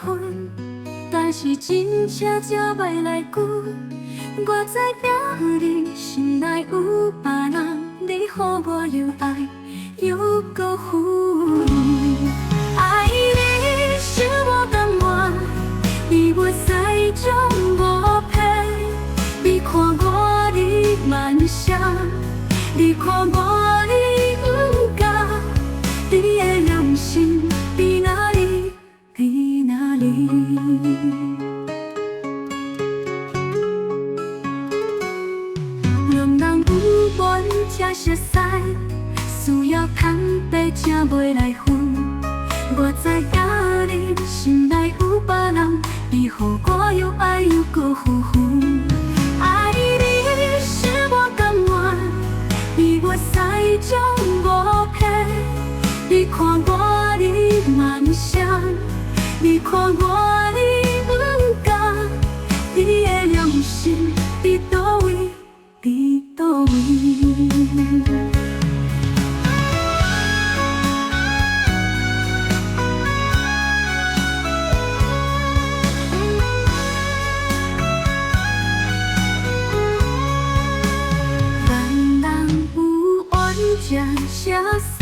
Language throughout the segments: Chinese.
分，但是真正才袂来久。我知影你心内有别人，你予我又爱又搁负累。爱你想无甘愿，你袂使将我骗。你看我你慢想，你看我你不甘，你的良心在哪里？在哪里？两人有缘才熟识，需要坦白才袂来分。我知影你心内有别人，你予我又爱又搁负累。爱你是我甘愿，你袂使将我骗。你看我你慢想，你看我你不甘，你的良心在倒位？在倒位？才熟识，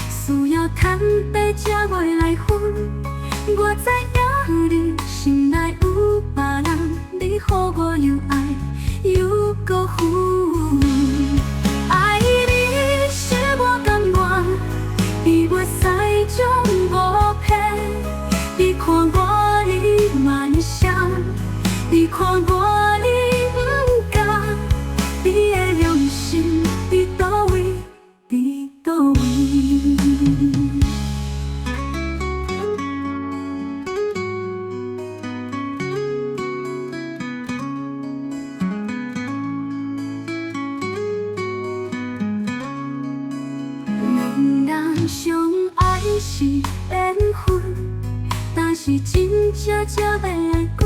需要坦白才袂来分。我知影你心内有别人，你予我又爱又搁负累。爱你是我甘愿，你袂使将我骗。你看我你慢想，你看我你不甘，你的良心在倒位？在倒位？两人相爱是缘分，但是真正才袂来久。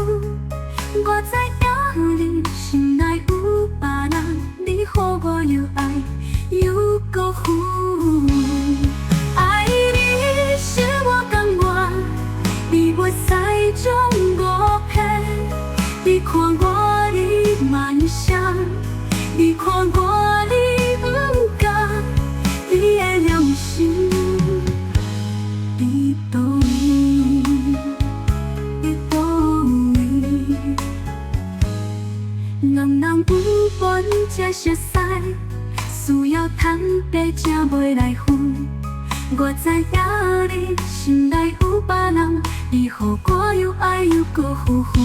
我知影你心内有别人，你予我又爱又搁负累。爱你是我甘愿，你袂使将我骗。你看我你慢想，你看我你不甘，你的良心在倒位？在倒位？两人有缘才熟识，需要坦白才袂来分。我知影你心内有别人，你予我又爱又搁负累。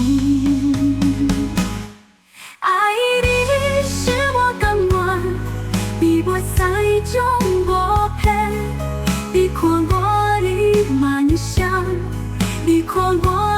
爱你是我甘愿，你袂使将我骗。你看我你慢想，你看我